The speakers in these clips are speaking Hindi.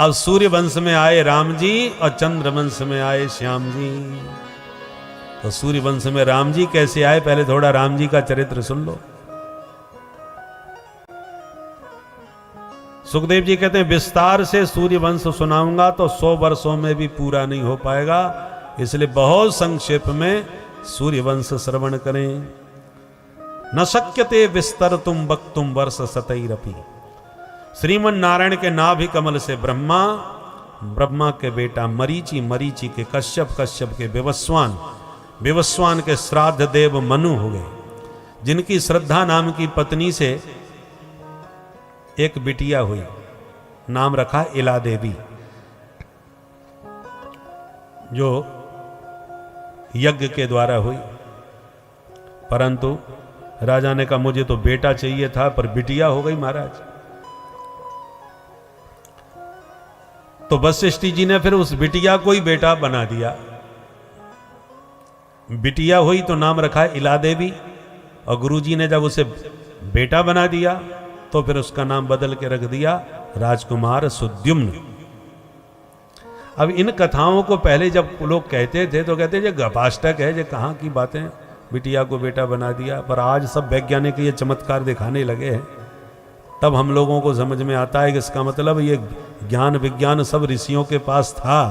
अब सूर्य वंश में आए राम जी और चंद्र वंश में आए श्याम जी। तो सूर्य वंश में राम जी कैसे आए, पहले थोड़ा राम जी का चरित्र सुन लो। सुखदेव जी कहते हैं विस्तार से सूर्य वंश सुनाऊंगा तो 100 वर्षों में भी पूरा नहीं हो पाएगा, इसलिए बहुत संक्षेप में सूर्य वंश श्रवण करें। न शक्यते विस्तर तुम वक्तुम वर्ष सतैरपि। श्रीमन नारायण के नाभि कमल से ब्रह्मा, ब्रह्मा के बेटा मरीचि, मरीचि के कश्यप, कश्यप के विवस्वान, विवस्वान के श्राद्ध देव मनु हो गए, जिनकी श्रद्धा नाम की पत्नी से एक बिटिया हुई, नाम रखा इला देवी, जो यज्ञ के द्वारा हुई। परंतु राजा ने कहा मुझे तो बेटा चाहिए था, पर बिटिया हो गई महाराज। तो वशिष्ठ जी ने फिर उस बिटिया को ही बेटा बना दिया। बिटिया हुई तो नाम रखा इला देवी, और गुरुजी ने जब उसे बेटा बना दिया तो फिर उसका नाम बदल के रख दिया राजकुमार सुद्युम्न। अब इन कथाओं को पहले जब लोग कहते थे तो कहते ये गपाष्टक है, ये कहाँ की बातें, बिटिया को बेटा बना दिया। पर आज सब वैज्ञानिक ये चमत्कार दिखाने लगे हैं, तब हम लोगों को समझ में आता है कि इसका मतलब ये ज्ञान विज्ञान सब ऋषियों के पास था।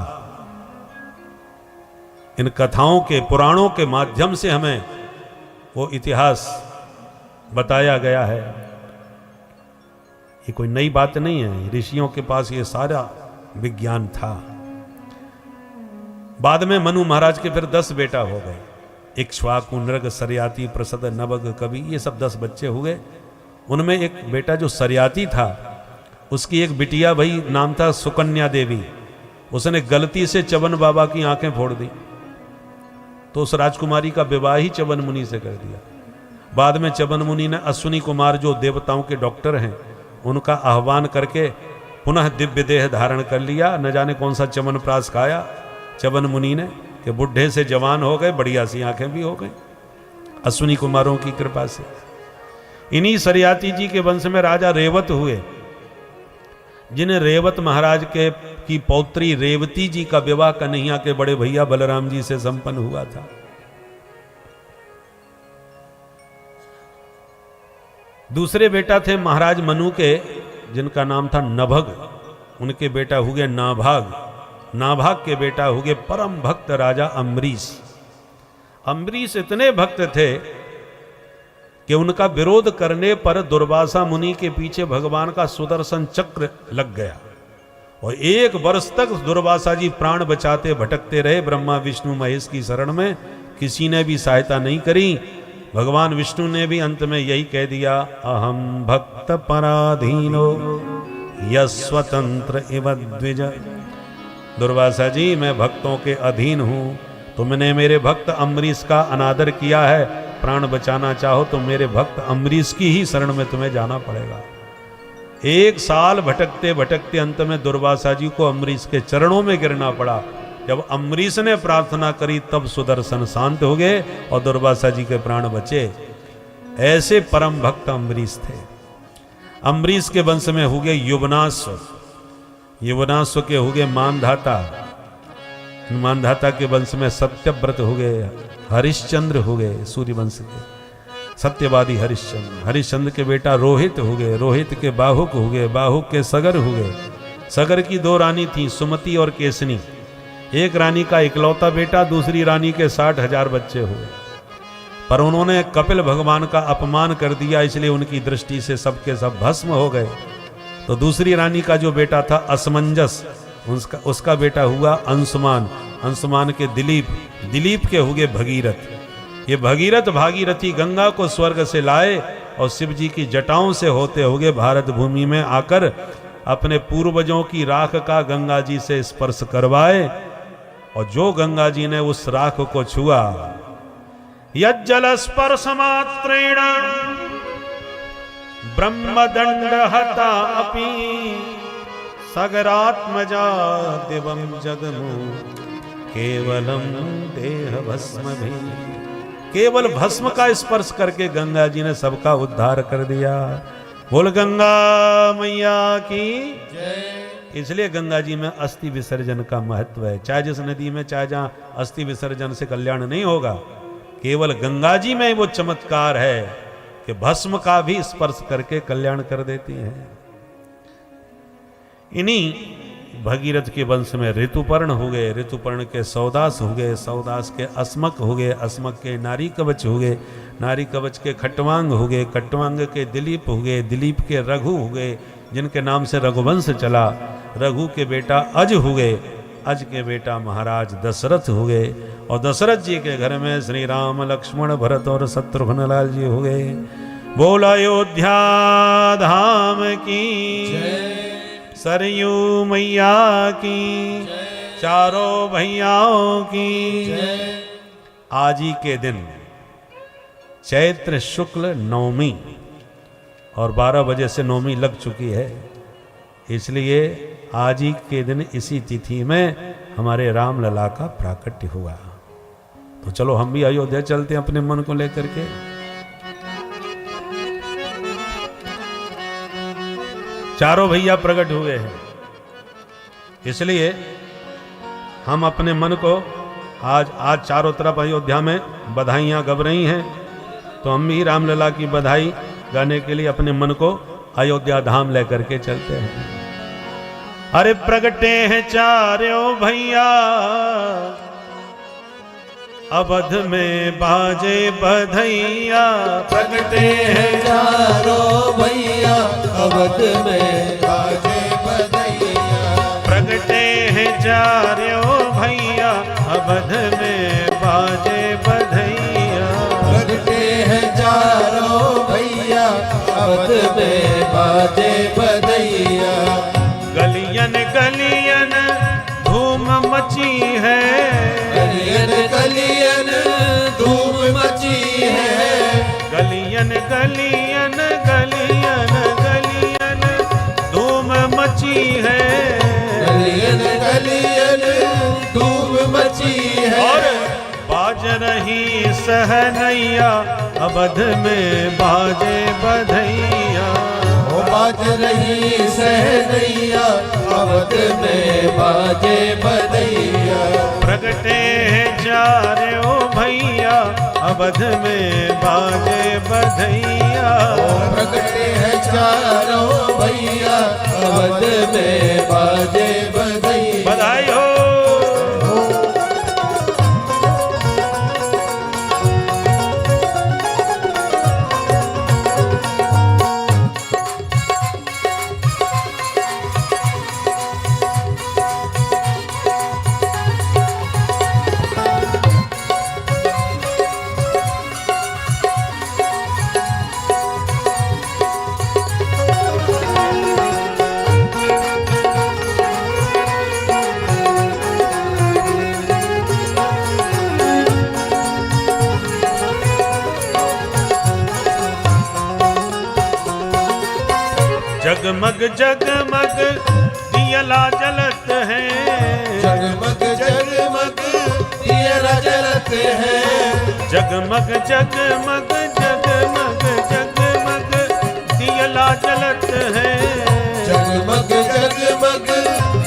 इन कथाओं के, पुराणों के माध्यम से हमें वो इतिहास बताया गया है। ये कोई नई बात नहीं है, ऋषियों के पास ये सारा विज्ञान था। बाद में मनु महाराज के फिर 10 बेटा हो गए, इक्ष्वाकु, नृग, सरयाती, प्रसद, नवग, कवि, ये सब 10 बच्चे हुए। उनमें एक बेटा जो सरयाती था, उसकी एक बिटिया भाई नाम था सुकन्या देवी, उसने गलती से च्यवन बाबा की आंखें फोड़ दी, तो उस राजकुमारी का विवाह ही च्यवन मुनि से कर दिया। बाद में च्यवन मुनि ने अश्विनी कुमार, जो देवताओं के डॉक्टर हैं, उनका आह्वान करके पुनः दिव्य देह धारण कर लिया। न जाने कौन सा च्यवन प्राश खाया च्यवन मुनि ने कि बुढ़े से जवान हो गए, बढ़िया सी आंखें भी हो गई अश्विनी कुमारों की कृपा से। इन्हीं सरयाती जी के वंश में राजा रेवत हुए, जिन्हें रेवत महाराज की पौत्री रेवती जी का विवाह कन्हैया के बड़े भैया बलराम जी से संपन्न हुआ था। दूसरे बेटा थे महाराज मनु के, जिनका नाम था नभग, उनके बेटा हुए नाभाग, नाभाग के बेटा हुए परम भक्त राजा अम्बरीश। अम्बरीश इतने भक्त थे कि उनका विरोध करने पर दुर्वासा मुनि के पीछे भगवान का सुदर्शन चक्र लग गया, और 1 वर्ष तक दुर्वासा जी प्राण बचाते भटकते रहे ब्रह्मा विष्णु महेश की शरण में, किसी ने भी सहायता नहीं करी। भगवान विष्णु ने भी अंत में यही कह दिया, अहम भक्त पराधीनो यस्वतंत्र इव द्विज। दुर्वासा जी मैं भक्तों के अधीन हूं, तुमने मेरे भक्त अम्बरीश का अनादर किया है, प्राण बचाना चाहो तो मेरे भक्त अम्बरीश की ही शरण में तुम्हें जाना पड़ेगा। 1 साल भटकते भटकते अंत में दुर्वासा जी को अम्बरीश के चरणों में गिरना पड़ा। जब अम्बरीश ने प्रार्थना करी तब सुदर्शन शांत हो गए और दुर्वासा जी के प्राण बचे। ऐसे परम भक्त अम्बरीश थे। अम्बरीश के वंश में हो गए युवनाश्व, युवनाश्व के हो गए मानधाता, मानधाता के वंश में सत्यव्रत हो गए, हरिश्चंद्र हो गए सूर्यवंश के सत्यवादी हरिश्चंद्र, हरिश्चंद्र के बेटा रोहित हो गए, रोहित के बाहुक हो गए, बाहुक के सगर हो गए। सगर की 2 रानी थी, सुमति और केसनी। एक रानी का इकलौता बेटा, दूसरी रानी के 60,000 बच्चे हुए, पर उन्होंने कपिल भगवान का अपमान कर दिया, इसलिए उनकी दृष्टि से सबके सब भस्म हो गए। तो दूसरी रानी का जो बेटा था असमंजस, उसका बेटा हुआ अंशुमान, अंशुमान के दिलीप, दिलीप के हुए भगीरथ। ये भगीरथ भागीरथी गंगा को स्वर्ग से लाए और शिव जी की जटाओं से होते हुए भारत भूमि में आकर अपने पूर्वजों की राख का गंगा जी से स्पर्श करवाए, और जो गंगा जी ने उस राख को छुआ, यज्जल स्पर्श मात्रेण ब्रह्मदंड हता अपि सगरात्मजा दिवं जगमु केवलम देह भस्म भी। केवल भस्म का स्पर्श करके गंगा जी ने सबका उद्धार कर दिया। बोल गंगा मैया की जय। इसलिए गंगा जी में अस्थि विसर्जन का महत्व है। चाहे जिस नदी में, चाहे जहां अस्थि विसर्जन से कल्याण नहीं होगा, केवल गंगा जी में वो चमत्कार है कि भस्म का भी स्पर्श करके कल्याण कर देती है। इन्हीं भगीरथ के वंश में ऋतुपर्ण हो गए, ऋतुपर्ण के सौदास हो गए, सौदास के अस्मक हो गए, अस्मक के नारी कवच हो गए, नारी कवच के खट्टवांग हो गए, खट्टवांग के दिलीप हो गए, दिलीप के रघु हो गए, जिनके नाम से रघुवंश चला। रघु के बेटा अज हो गए, अज के बेटा महाराज दशरथ हो गए, और दशरथ जी के घर में श्री राम लक्ष्मण भरत और शत्रुघ्न लाल जी हो गए। बोल अयोध्या धाम की सरयू मैया की, चारों भैयाओं की। आज ही के दिन चैत्र शुक्ल नवमी और 12 बजे से नवमी लग चुकी है, इसलिए आज ही के दिन इसी तिथि में हमारे राम लला का प्राकट्य हुआ। तो चलो हम भी अयोध्या चलते हैं अपने मन को लेकर के। चारों भैया प्रकट हुए हैं, इसलिए हम अपने मन को आज चारों तरफ अयोध्या में बधाइयां गब रही हैं, तो हम भी रामलला की बधाई गाने के लिए अपने मन को अयोध्या धाम लेकर के चलते हैं। अरे प्रगटे हैं चारों भैया अवध में बाजे बधैया, प्रगटे हैं चारों भैया अवध में बाजे बधैया, प्रगटे हैं चारों भैया अवध में बाजे बधैया, प्रगटे हैं चारों भैया अवध में बाजे बधैया। गलियन गलियन धूम मची है, गलियन गलियन धूम मची है, गलियन गलियन गलियन गलियन धूम मची है, गलियन गलियन धूम मची है। और बाज रही सहनैया अवध में बाजे बधैया, ओ बाज रही सहनैया अवध में बाजे बधैया, प्रगटे हैं चारों भैया अवध में बाजे बधैया, प्रगटे हैं चारों भैया अवध में बाजे बधैया। बधाई हो। जगमग जगमग दियला जलत है, जगमग जगमग दियला जलत है, जगमग जगमग जगमग जगमग दियला जलत है, जगमग जगमग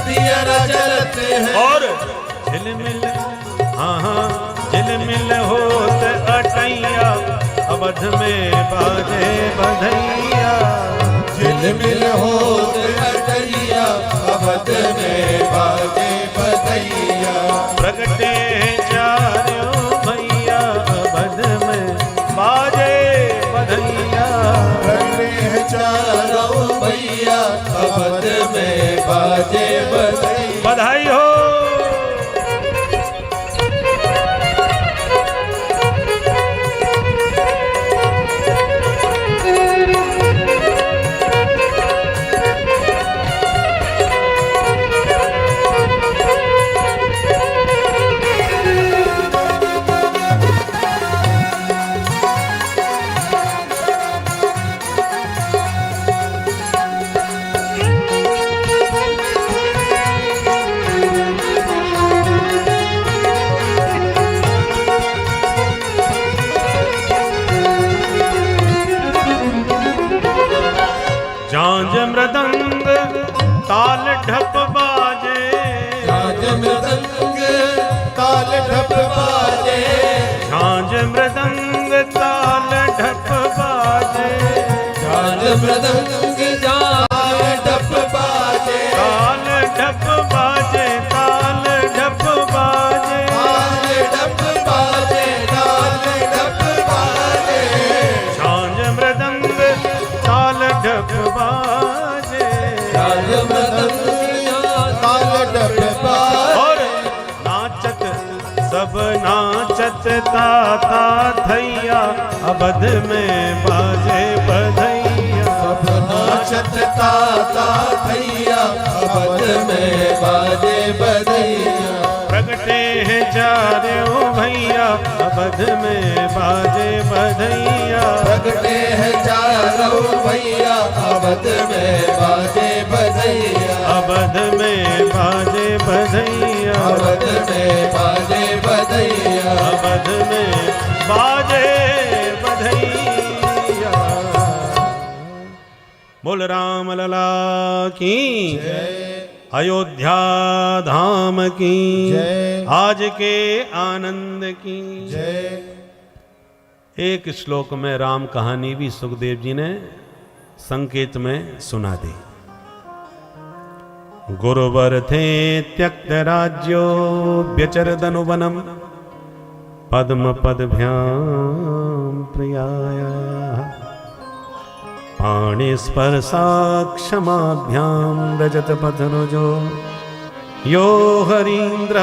दियला जलत है। और झिलमिल हाँ झिलमिल होत अटैया अवध में बाजे बधैया, झिलमिल होत अटैया अवध में बाजे बधैया, प्रगटे चारों भैया अवध में बाजे बधैया, प्रगटे चारों भैया अवध में बाजे बधैया। बधाई हो। ढप बाजे, झांझ मृदंग ताल ढप बाजे, झांझ मृदंग ताल ढप बाजे, झांझ मृदंग ताल ढप बाजे, ताल ढप बाजे, ताल ढप बाजे, ताल ढप बाजे, ताल ढप बाजे, झांझ मृदंग ताल ढप बाजे, झांझ मृदंग ताल ढप बाजे। और नाचत सब नाचत ताता थैया, अवध में बाजे बधैया, सब नाचत ताता थैया, अवध में बाजे बधैया। प्रगटे हैं चारों भैया, अवध में बाजे बधैया, प्रगटे हैं चारों भैया, अवध में बाजे बधैया, अवध में बाजे बधैया, अवध में बाजे बधैया, अवध में बाजे बधैया। बोल राम लला की जय अयोध्या धाम की जय। आज के आनंद की जय। एक श्लोक में राम कहानी भी सुखदेव जी ने संकेत में सुना दी। गुरुवर थे त्यक्त राज्यो व्यचरदनुवनम, पद्म पदभ्याम प्रियाया, पाणि स्पर्शाक्षमाभ्याम रजत पथरुजो, यो हरीन्द्रानुजाभ्याम।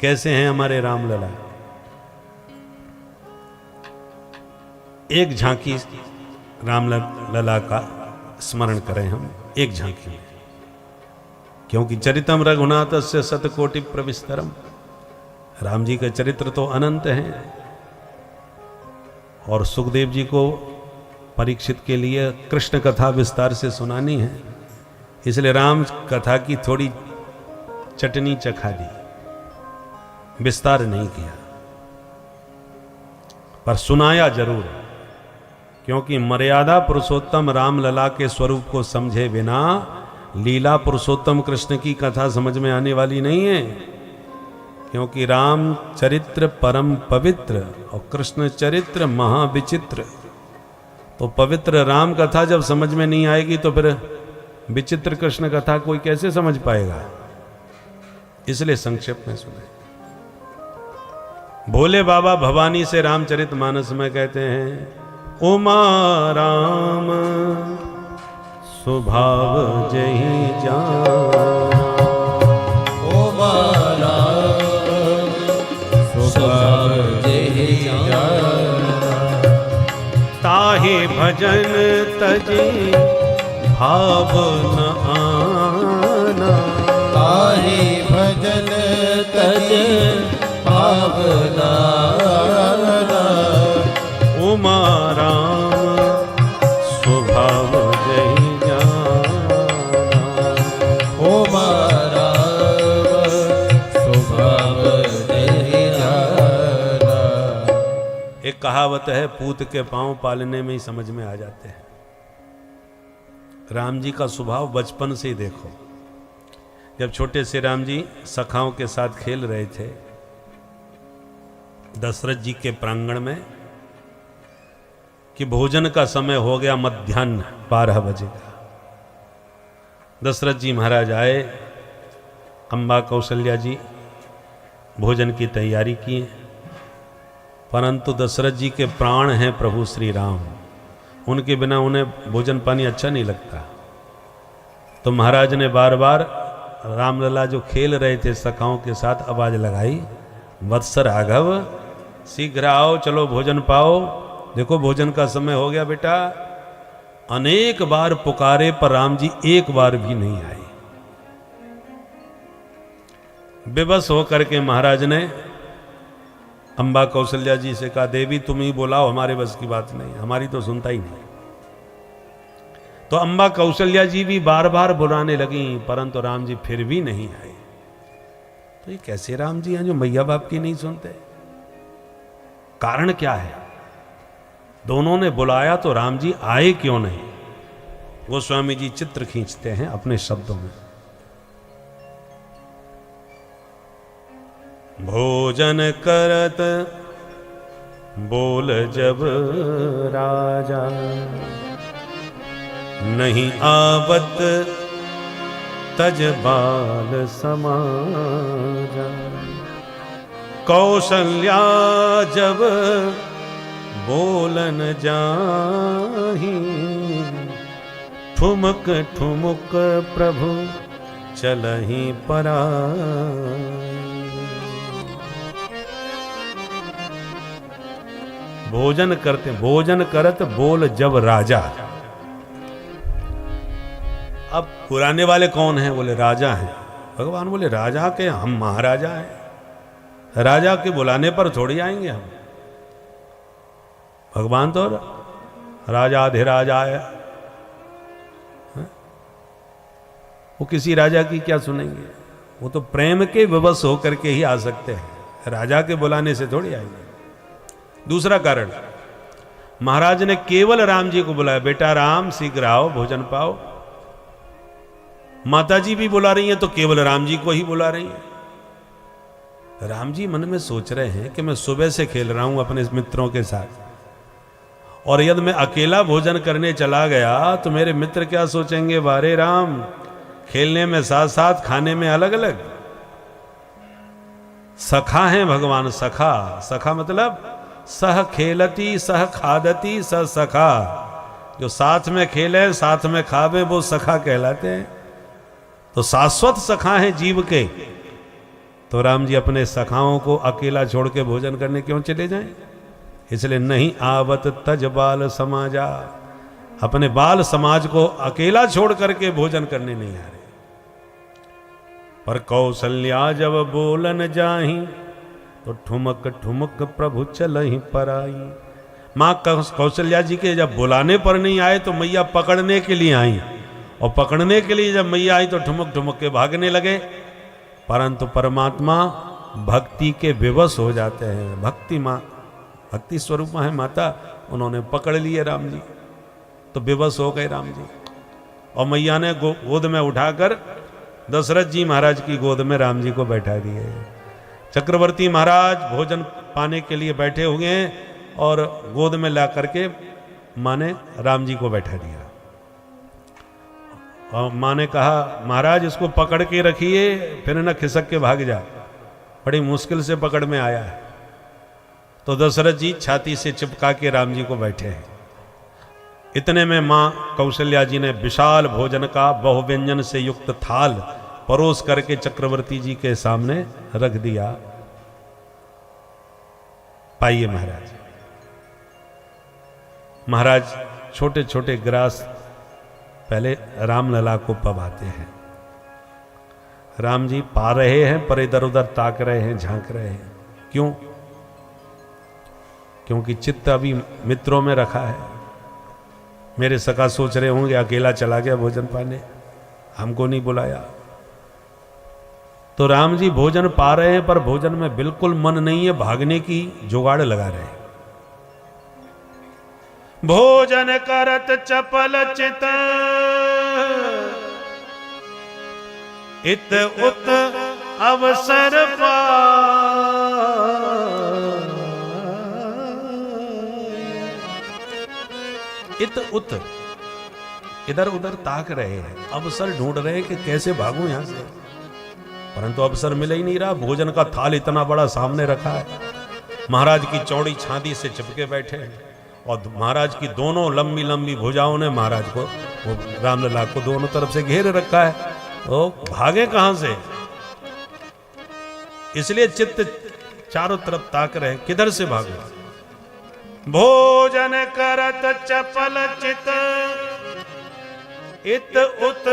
कैसे हैं हमारे रामलला? एक झांकी रामलला का स्मरण करें हम, एक झांकी में, क्योंकि चरितम रघुनाथस्य शतकोटि प्रविस्तरम। राम जी का चरित्र तो अनंत है, और सुखदेव जी को परीक्षित के लिए कृष्ण कथा विस्तार से सुनानी है, इसलिए राम कथा की थोड़ी चटनी चखा दी, विस्तार नहीं किया, पर सुनाया जरूर, क्योंकि मर्यादा पुरुषोत्तम रामलला के स्वरूप को समझे बिना लीला पुरुषोत्तम कृष्ण की कथा समझ में आने वाली नहीं है। क्योंकि राम चरित्र परम पवित्र और कृष्ण चरित्र महाविचित्र, तो पवित्र राम कथा जब समझ में नहीं आएगी तो फिर विचित्र कृष्ण कथा कोई कैसे समझ पाएगा? इसलिए संक्षेप में सुने। भोले बाबा भवानी से रामचरित मानस में कहते हैं, उमा राम स्वभाव जही जान, उमा राम स्वभाव जही जान, ताहि भजन तजे भाव न आना, ताहि भजन तज भावना, उमा राम स्वभाव जही जाना, उमा राम स्वभाव जही जाना। एक कहावत है, पूत के पांव पालने में ही समझ में आ जाते हैं। राम जी का स्वभाव बचपन से ही देखो। जब छोटे से राम जी सखाओं के साथ खेल रहे थे दशरथ जी के प्रांगण में, कि भोजन का समय हो गया, मध्याह्न 12 बजे का। दशरथ जी महाराज आए, अम्बा कौशल्या जी भोजन की तैयारी किए, परंतु दशरथ जी के प्राण हैं प्रभु श्री राम, उनके बिना उन्हें भोजन पानी अच्छा नहीं लगता। तो महाराज ने बार बार रामलला जो खेल रहे थे सखाओं के साथ आवाज लगाई, वत्स राघव शीघ्र आओ, चलो भोजन पाओ, देखो भोजन का समय हो गया बेटा। अनेक बार पुकारे पर राम जी एक बार भी नहीं आए। बेबस होकर के महाराज ने अम्बा कौशल्या जी से कहा, देवी तुम ही बुलाओ, हमारे बस की बात नहीं, हमारी तो सुनता ही नहीं। तो अम्बा कौशल्या जी भी बार बार बुलाने लगी, परंतु राम जी फिर भी नहीं आए। तो ये कैसे राम जी हैं जो मैया बाप की नहीं सुनते? कारण क्या है? दोनों ने बुलाया तो राम जी आए क्यों नहीं? गोस्वामी जी चित्र खींचते हैं अपने शब्दों में। भोजन करत बोल जब राजा, नहीं आवत तज बाल समाजा। कौशल्या जब बोलन जाही, ठुमक ठुमुक प्रभु चलहि पराई। भोजन करते, भोजन करत बोल जब राजा। अब पुराने वाले कौन हैं? बोले राजा हैं। भगवान बोले राजा के? हम महाराजा हैं, राजा के बुलाने पर थोड़ी आएंगे हम। भगवान तो राजाधिराज आया, वो किसी राजा की क्या सुनेंगे? वो तो प्रेम के विवश होकर के ही आ सकते हैं, राजा के बुलाने से थोड़ी आएंगे। दूसरा कारण, महाराज ने केवल राम जी को बुलाया, बेटा राम शीघ्र आओ भोजन पाओ। माता जी भी बुला रही हैं तो केवल राम जी को ही बुला रही हैं। राम जी मन में सोच रहे हैं कि मैं सुबह से खेल रहा हूं अपने मित्रों के साथ, और यदि मैं अकेला भोजन करने चला गया तो मेरे मित्र क्या सोचेंगे? वारे राम, खेलने में साथ साथ, खाने में अलग अलग। सखा हैं भगवान, सखा। सखा मतलब सह खेलती सह खादती सह सखा। जो साथ में खेले साथ में खावे वो सखा कहलाते हैं। तो शाश्वत सखा हैं जीव के। तो राम जी अपने सखाओं को अकेला छोड़ के भोजन करने क्यों चले जाएं? इसलिए नहीं आवत तज बाल समाजा, अपने बाल समाज को अकेला छोड़ करके भोजन करने नहीं आ रहे। पर कौशल्या जब बोलन जाही, तो ठुमक ठुमक प्रभु चलहि पराई। माँ कौशल्या जी के जब बुलाने पर नहीं आए तो मैया पकड़ने के लिए आई, और पकड़ने के लिए जब मैया आई तो ठुमक ठुमक के भागने लगे। परंतु परमात्मा भक्ति के विवश हो जाते हैं। भक्ति माँ, भक्ति स्वरूप है माता, उन्होंने पकड़ लिए राम जी तो विवश हो गए राम जी। और मैया ने गोद में उठाकर दशरथ जी महाराज की गोद में राम जी को बैठा दिए। चक्रवर्ती महाराज भोजन पाने के लिए बैठे हुए हैं और गोद में ला करके माँ ने राम जी को बैठा दिया। और माँ ने कहा महाराज इसको पकड़ के रखिए, फिर न खिसक के भाग जाए, बड़ी मुश्किल से पकड़ में आया है। तो दशरथ जी छाती से चिपका के राम जी को बैठे हैं। इतने में माँ कौशल्या जी ने विशाल भोजन का बहुव्यंजन से युक्त थाल परोस करके चक्रवर्ती जी के सामने रख दिया। पाइए महाराज। महाराज छोटे छोटे ग्रास पहले रामलला को पवाते हैं। राम जी पा रहे हैं पर इधर उधर ताक रहे हैं, झांक रहे हैं। क्यों? क्योंकि चित्त अभी मित्रों में रखा है। मेरे सखा सोच रहे होंगे अकेला चला गया भोजन पाने, हमको नहीं बुलाया। तो राम जी भोजन पा रहे हैं पर भोजन में बिल्कुल मन नहीं है, भागने की जुगाड़ लगा रहे हैं। भोजन करत चपल चित इत उत अवसर इत उत, इधर उधर ताक रहे हैं, अवसर ढूंढ रहे हैं कि कैसे भागूं यहां से, परंतु अवसर मिल ही नहीं रहा। भोजन का थाल इतना बड़ा सामने रखा है, महाराज की चौड़ी छाती से चिपके बैठे हैं, और महाराज की दोनों लंबी लंबी भुजाओं ने महाराज को, वो रामलला को दोनों तरफ से घेर रखा है। तो भागे कहां से? इसलिए चित्त चारों तरफ ताक रहे, किधर से भागो? भोजन करत चपल चित इत उत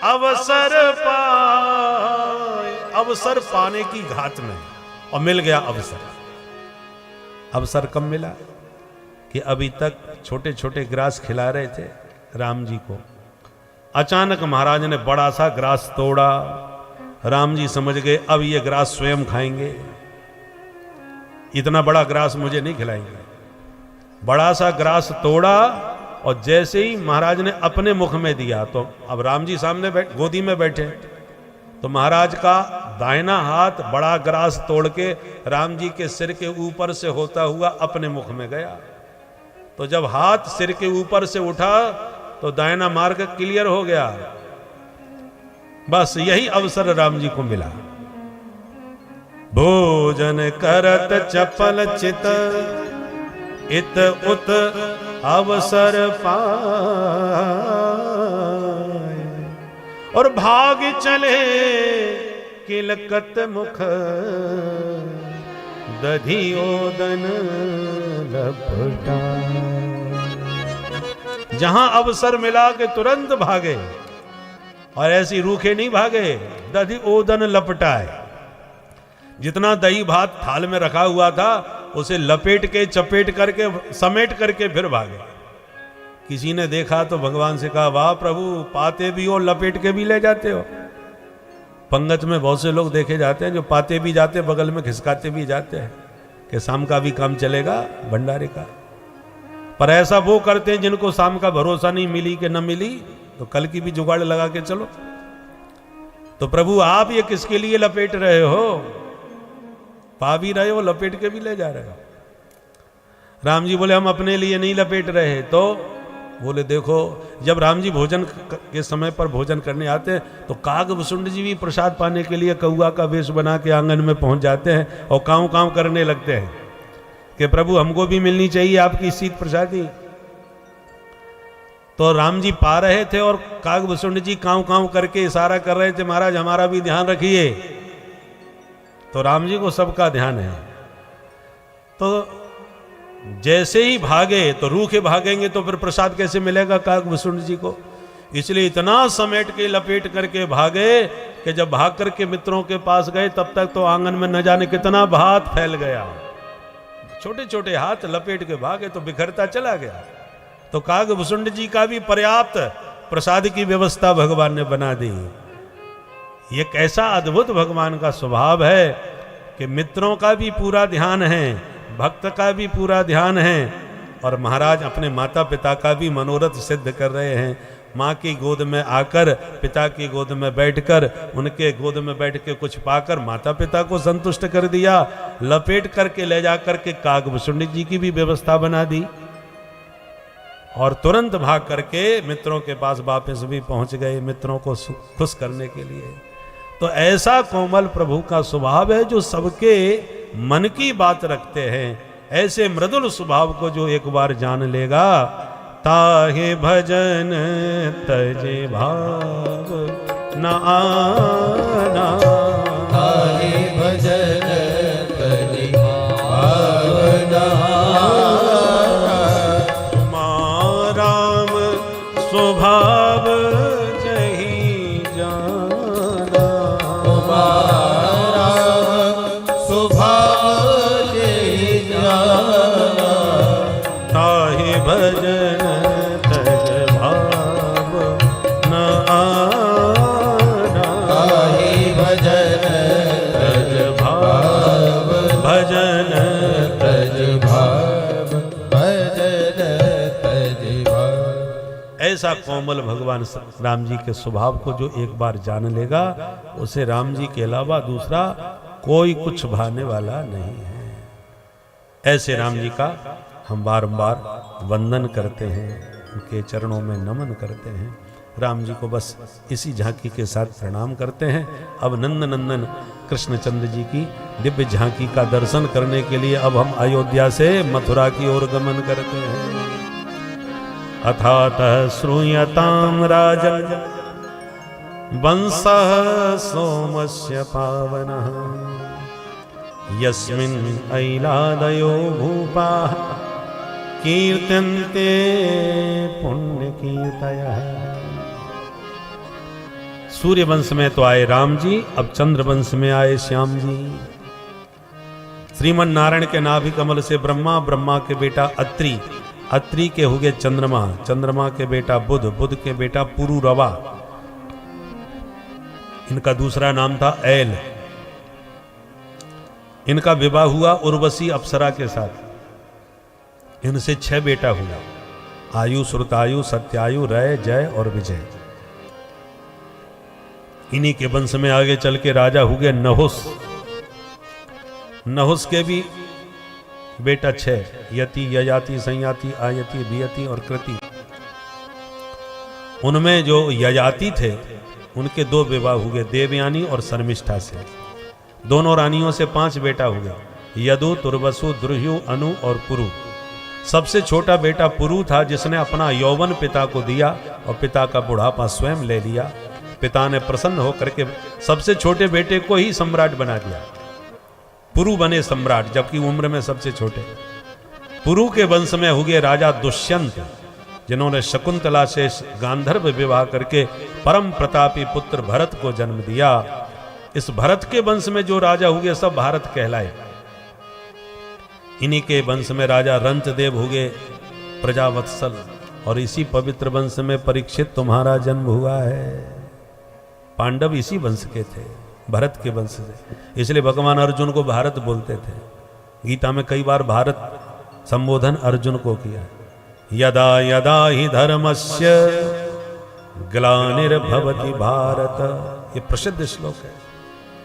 अवसर पाए, अवसर पाने की घात में, और मिल गया अवसर। अवसर कब मिला? कि अभी तक छोटे छोटे ग्रास खिला रहे थे राम जी को, अचानक महाराज ने बड़ा सा ग्रास तोड़ा। राम जी समझ गए अब ये ग्रास स्वयं खाएंगे, इतना बड़ा ग्रास मुझे नहीं खिलाएंगे। बड़ा सा ग्रास तोड़ा और जैसे ही महाराज ने अपने मुख में दिया तो अब राम जी सामने गोदी में बैठे, तो महाराज का दाहिना हाथ बड़ा ग्रास तोड़ के राम जी के सिर के ऊपर से होता हुआ अपने मुख में गया। तो जब हाथ सिर के ऊपर से उठा तो दाहिना मार्ग क्लियर हो गया। बस यही अवसर राम जी को मिला। भोजन करत चपल चित इत उत अवसर पाए और भाग चले किलकत मुख दधी ओदन लपटाए। जहां अवसर मिला के तुरंत भागे, और ऐसी रूखे नहीं भागे, दधी ओदन लपटाए। जितना दही भात थाल में रखा हुआ था उसे लपेट के चपेट करके समेट करके फिर भागे। किसी ने देखा तो भगवान से कहा, वाह प्रभु, पाते भी हो लपेट के भी ले जाते हो। पंगत में बहुत से लोग देखे जाते हैं जो पाते भी जाते, बगल में खिसकाते भी जाते हैं कि शाम का भी काम चलेगा भंडारे का। पर ऐसा वो करते हैं जिनको शाम का भरोसा नहीं, मिली कि न मिली तो कल की भी जुगाड़ लगा के चलो। तो प्रभु आप ये किसके लिए लपेट रहे हो? पा भी रहे हो, लपेट के भी ले जा रहे हो। राम जी बोले हम अपने लिए नहीं लपेट रहे। तो बोले देखो, जब राम जी भोजन के समय पर भोजन करने आते हैं तो कागभुसुंड जी भी प्रसाद पाने के लिए कौआ का वेश बना के आंगन में पहुंच जाते हैं और कांव कांव करने लगते हैं कि प्रभु हमको भी मिलनी चाहिए आपकी शीत प्रसादी। तो राम जी पा रहे थे और कागभुसुंड जी कांव कांव करके इशारा कर रहे थे, महाराज हमारा भी ध्यान रखिए। तो राम जी को सबका ध्यान है। तो जैसे ही भागे तो रूखे भागेंगे तो फिर प्रसाद कैसे मिलेगा कागभुसुंड जी को? इसलिए इतना समेट के लपेट करके भागे कि जब भाग करके मित्रों के पास गए तब तक तो आंगन में न जाने कितना भात फैल गया। छोटे छोटे हाथ लपेट के भागे तो बिखरता चला गया। तो कागभुसुंड जी का भी पर्याप्त प्रसाद की व्यवस्था भगवान ने बना दी। ये कैसा अद्भुत भगवान का स्वभाव है कि मित्रों का भी पूरा ध्यान है, भक्त का भी पूरा ध्यान है, और महाराज अपने माता पिता का भी मनोरथ सिद्ध कर रहे हैं। माँ की गोद में आकर, पिता की गोद में बैठकर, उनके गोद में बैठ के कुछ पाकर माता पिता को संतुष्ट कर दिया। लपेट करके ले जाकर के कागभुसुंड जी की भी व्यवस्था बना दी और तुरंत भाग करके मित्रों के पास वापस भी पहुंच गए, मित्रों को खुश करने के लिए। तो ऐसा कोमल प्रभु का स्वभाव है जो सबके मन की बात रखते हैं। ऐसे मृदुल स्वभाव को जो एक बार जान लेगा, ताहे भजन तजे भाव न आना। ताहे भजन तजे भाव न आना। राम स्वभाव जही जाना। स्वभाव जही जाना। ताहे भजन तज भाव न आना। ताहे भजन तज भाव। भजन तज भाव। भजन तज भाव। ऐसा कोमल भगवान राम जी के स्वभाव को जो एक बार जान लेगा, उसे राम जी के अलावा दूसरा कोई कुछ भाने वाला नहीं है। ऐसे राम जी का हम बारंबार वंदन करते हैं, उनके चरणों में नमन करते हैं। राम जी को बस इसी झांकी के साथ प्रणाम करते हैं। अब नंद नंदन कृष्णचंद्र जी की दिव्य झांकी का दर्शन करने के लिए अब हम अयोध्या से मथुरा की ओर गमन करते हैं। अथातः श्रूयतां राजन् वंशः सोमस्य पावनः। यस्मिन् ऐलादयो भूपाः कीर्तन्ते पुण्यकीर्तयः। सूर्य वंश में तो आए राम जी, अब चंद्र वंश में आए श्याम जी। श्रीमन नारायण के नाभि कमल से ब्रह्मा, ब्रह्मा के बेटा अत्रि, अत्रि के हो गए चंद्रमा, चंद्रमा के बेटा बुध, बुध के बेटा पुरुरवा। इनका दूसरा नाम था ऐल। इनका विवाह हुआ उर्वशी अप्सरा के साथ। इनसे 6 बेटा हुआ, आयु, श्रुतायु, सत्यायु, रय, जय और विजय। इन्हीं के वंश में आगे चल के राजा हुए नहुस। नहुस के भी बेटा 6, यति, ययाति, संयाति, आयति, बियति और कृति। उनमें जो ययाति थे उनके 2 विवाह हुए, देवयानी और शर्मिष्ठा से। दोनों रानियों से 5 बेटा हुए, यदु, तुर्वसु, द्रुह्यु, अनु और पुरु। सबसे छोटा बेटा पुरु था, जिसने अपना यौवन पिता को दिया और पिता का बुढ़ापा स्वयं ले लिया। पिता ने प्रसन्न होकर के सबसे छोटे बेटे को ही सम्राट बना दिया। पुरु बने सम्राट, जबकि उम्र में सबसे छोटे। पुरु के वंश में हुए राजा दुष्यंत, जिन्होंने शकुंतला से गांधर्व विवाह करके परम प्रतापी पुत्र भरत को जन्म दिया। इस भरत के वंश में जो राजा हुए सब भारत कहलाए। इन्हीं के वंश में राजा रंतदेव हुए प्रजावत्सल, और इसी पवित्र वंश में परीक्षित तुम्हारा जन्म हुआ है। पांडव इसी वंश के थे, भरत के वंश से, इसलिए भगवान अर्जुन को भारत बोलते थे। गीता में कई बार भारत संबोधन अर्जुन को किया। यदा यदा हि धर्मस्य ग्लानिर्भवति भारत, ये प्रसिद्ध श्लोक है।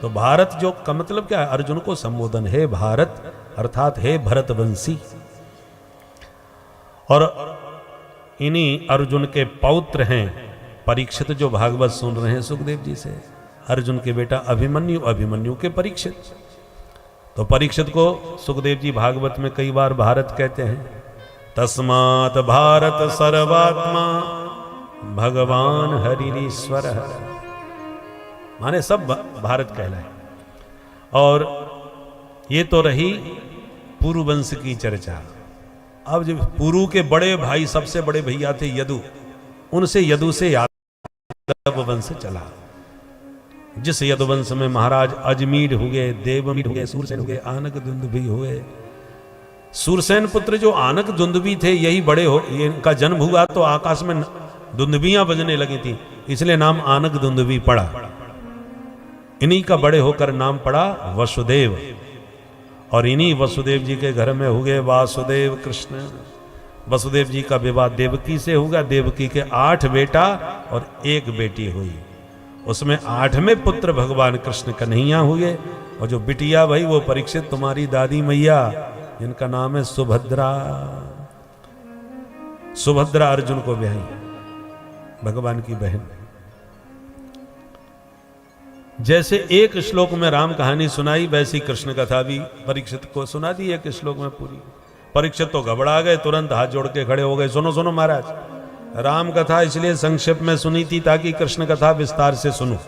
तो भारत जो का मतलब क्या है? अर्जुन को संबोधन है भारत, अर्थात है भरतवंशी। और इन्हीं अर्जुन के पौत्र हैं परीक्षित, जो भागवत सुन रहे हैं सुखदेव जी से। अर्जुन के बेटा अभिमन्यु, अभिमन्यु के परीक्षित। तो परीक्षित को सुखदेव जी भागवत में कई बार भारत कहते हैं। तस्मात् भारत सर्वात्मा भगवान हरिरीश्वर, माने सब भारत कहलाए। और ये तो रही पुरु वंश की चर्चा। अब जब पुरु के बड़े भाई, सबसे बड़े भैया थे यदु, उनसे यदु से यादव वंश चला। जिस यदुवंश में महाराज अजमीर हुए, देवमीर हुए, सूरसेन हुए, आनक दुंदुभी हुए। सूरसेन पुत्र जो आनक दुंदुभी थे, यही बड़े हो, ये इनका जन्म हुआ तो आकाश में दुंदुभियां बजने लगी थी, इसलिए नाम आनक दुंदुभी पड़ा। इन्हीं का बड़े होकर नाम पड़ा वसुदेव। और इन्हीं वसुदेव जी के घर में हुए वासुदेव कृष्ण। वसुदेव जी का विवाह देवकी से हुआ। देवकी के 8 बेटा और 1 बेटी हुई। उसमें 8वें पुत्र भगवान कृष्ण कन्हैया हुए। और जो बिटिया भाई वो परीक्षित तुम्हारी दादी मैया, जिनका नाम है सुभद्रा। सुभद्रा अर्जुन को ब्याही, भगवान की बहन। जैसे एक श्लोक में राम कहानी सुनाई, वैसी कृष्ण कथा भी परीक्षित को सुना दी एक श्लोक में पूरी। परीक्षित तो घबरा गए, तुरंत हाथ जोड़ के खड़े हो गए। सुनो सुनो महाराज, राम कथा इसलिए संक्षेप में सुनी थी ताकि कृष्ण कथा विस्तार से सुनो।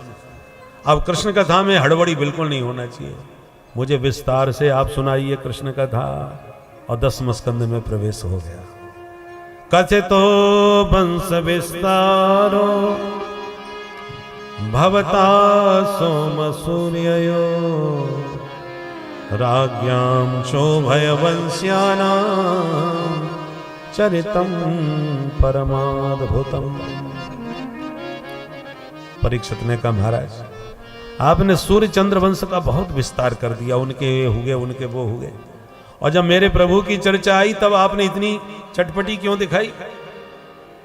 अब कृष्ण कथा में हड़बड़ी बिल्कुल नहीं होना चाहिए। मुझे विस्तार से आप सुनाइए कृष्ण कथा। और 10वें स्कंद में प्रवेश हो गया। कथितो वंश विस्तारो भवता सोम सूर्ययो राज्ञां शोभयवंश्यानां चरितम परमाद्भुतम। परीक्षित ने कहा महाराज, आपने सूर्य चंद्र वंश का बहुत विस्तार कर दिया, उनके हुए, उनके वो हुए, और जब मेरे प्रभु की चर्चा आई तब आपने इतनी चटपटी क्यों दिखाई?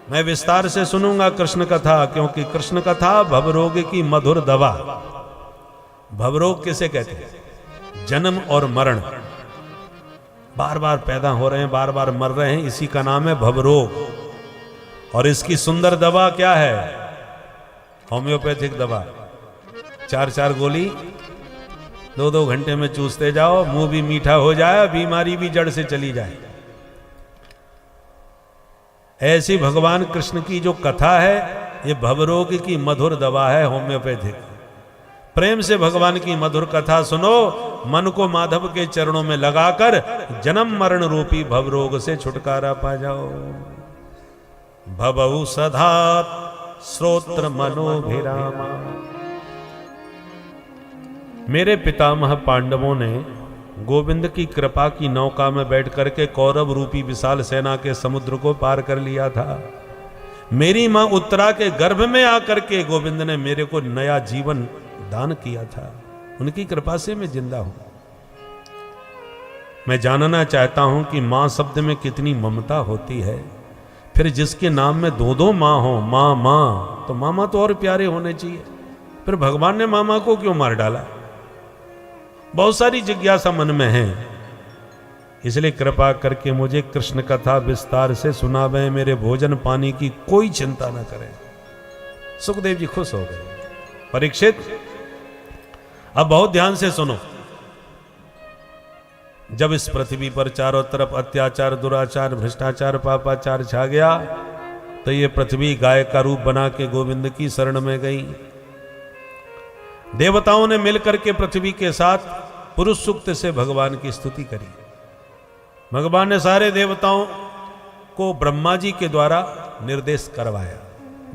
मैं विस्तार से सुनूंगा कृष्ण कथा, क्योंकि कृष्ण कथा भवरोग की मधुर दवा। भवरोग किसे कहते हैं? जन्म और मरण, बार बार पैदा हो रहे हैं, बार बार मर रहे हैं, इसी का नाम है भवरोग। और इसकी सुंदर दवा क्या है? होम्योपैथिक दवा। 4-4 गोली 2-2 घंटे में चूसते जाओ, मुंह भी मीठा हो जाए, बीमारी भी जड़ से चली जाए। ऐसी भगवान कृष्ण की जो कथा है, ये भवरोग की मधुर दवा है, होम्योपैथिक। प्रेम से भगवान की मधुर कथा सुनो, मन को माधव के चरणों में लगाकर जन्म मरण रूपी भवरोग से छुटकारा पा जाओ। भवौ सदा श्रोत्र मनोभिरामा। मेरे पितामह पांडवों ने गोविंद की कृपा की नौका में बैठ करके कौरव रूपी विशाल सेना के समुद्र को पार कर लिया था। मेरी मां उत्तरा के गर्भ में आकर के गोविंद ने मेरे को नया जीवन दान किया था। उनकी कृपा से मैं जिंदा हूं। मैं जानना चाहता हूं कि मां शब्द में कितनी ममता होती है। फिर जिसके नाम में दो दो माँ हो, माँ माँ, तो मामा तो और प्यारे होने चाहिए। फिर भगवान ने मामा को क्यों मार डाला? बहुत सारी जिज्ञासा मन में है। इसलिए कृपा करके मुझे कृष्ण कथा विस्तार से सुनावें, मेरे भोजन पानी की कोई चिंता न करें। सुखदेव जी खुश हो गए। परीक्षित, अब बहुत ध्यान से सुनो। जब इस पृथ्वी पर चारों तरफ अत्याचार, दुराचार, भ्रष्टाचार, पापाचार छा गया, तो ये पृथ्वी गाय का रूप बना के गोविंद की शरण में गई। देवताओं ने मिलकर के पृथ्वी के साथ पुरुष सूक्त से भगवान की स्तुति करी। भगवान ने सारे देवताओं को ब्रह्मा जी के द्वारा निर्देश करवाया।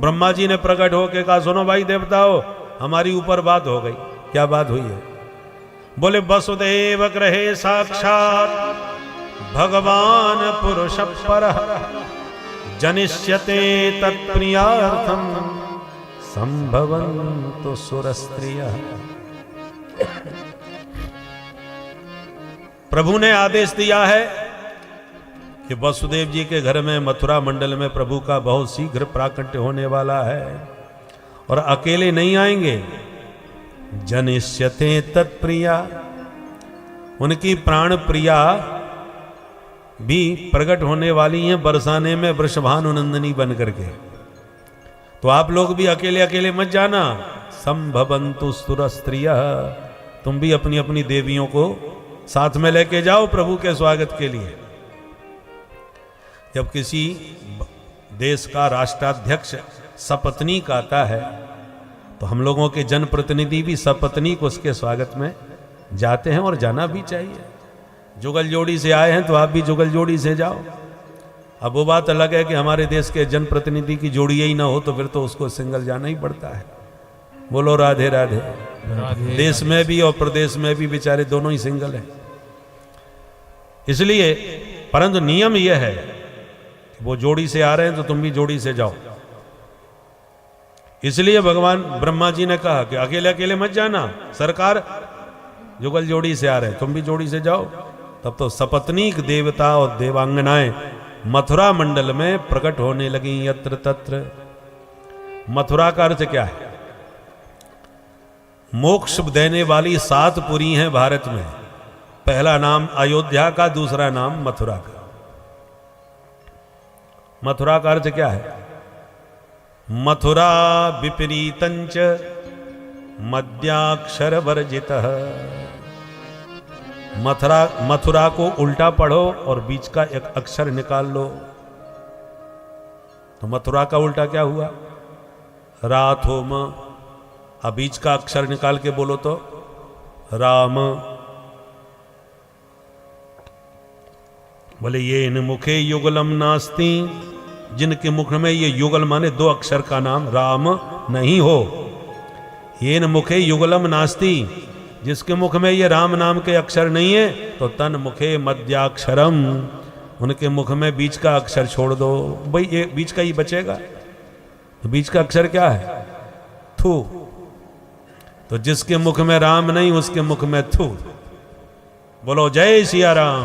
ब्रह्मा जी ने प्रकट होकर कहा, सुनो भाई देवताओं, हमारी ऊपर बात हो गई। क्या बात हुई है? बोले, वसुदेव ग्रहे साक्षात भगवान पुरुष परः जनिष्यते तत्प्रियार्थम संभवन्तु सुरस्त्रियः। प्रभु ने आदेश दिया है कि वसुदेव जी के घर में मथुरा मंडल में प्रभु का बहुत शीघ्र प्राकट्य होने वाला है, और अकेले नहीं आएंगे। जनिष्यते तत्प्रिया, उनकी प्राण प्रिया भी प्रकट होने वाली हैं बरसाने में वृषभानुनंदिनी बन करके। तो आप लोग भी अकेले अकेले मत जाना। संभवन्तु सुरस्त्रियः, तुम भी अपनी अपनी देवियों को साथ में लेके जाओ प्रभु के स्वागत के लिए। जब किसी देश का राष्ट्राध्यक्ष सपत्नीक आता है, तो हम लोगों के जनप्रतिनिधि भी सपत्नीक उसके स्वागत में जाते हैं, और जाना भी चाहिए। जुगल जोड़ी से आए हैं तो आप भी जुगल जोड़ी से जाओ। अब वो बात अलग है कि हमारे देश के जनप्रतिनिधि की जोड़ी ही ना हो, तो फिर तो उसको सिंगल जाना ही पड़ता है। बोलो राधे राधे। देश में भी और प्रदेश में भी बेचारे दोनों ही सिंगल हैं। इसलिए परंतु नियम यह है कि वो जोड़ी से आ रहे हैं तो तुम भी जोड़ी से जाओ। इसलिए भगवान ब्रह्मा जी ने कहा कि अकेले अकेले मत जाना, सरकार जुगल जोड़ी से आ रहे हैं, तुम भी जोड़ी से जाओ। तब तो सपत्नीक देवता और देवांगनाएं मथुरा मंडल में प्रकट होने लगी यत्र तत्र। मथुरा का अर्थ क्या है? मोक्ष देने वाली 7 पुरी हैं भारत में। पहला नाम अयोध्या का, दूसरा नाम मथुरा का। मथुरा का अर्थ क्या है? मथुरा विपरीतंच मध्याक्षर वर्जितः। मथुरा को उल्टा पढ़ो और बीच का एक अक्षर निकाल लो। तो मथुरा का उल्टा क्या हुआ? राथोम। अब बीच का अक्षर निकाल के बोलो तो राम। बोले, ये इन मुखे युगलम नास्ति, जिनके मुख में ये युगल माने 2 अक्षर का नाम राम नहीं हो। ये इन मुखे युगलम नास्ति, जिसके मुख में ये राम नाम के अक्षर नहीं है, तो तन मुखे मध्याक्षरम, उनके मुख में बीच का अक्षर छोड़ दो। भाई ये बीच का ही बचेगा। तो बीच का अक्षर क्या है? थू। तो जिसके मुख में राम नहीं, उसके मुख में थू। बोलो जय सिया राम।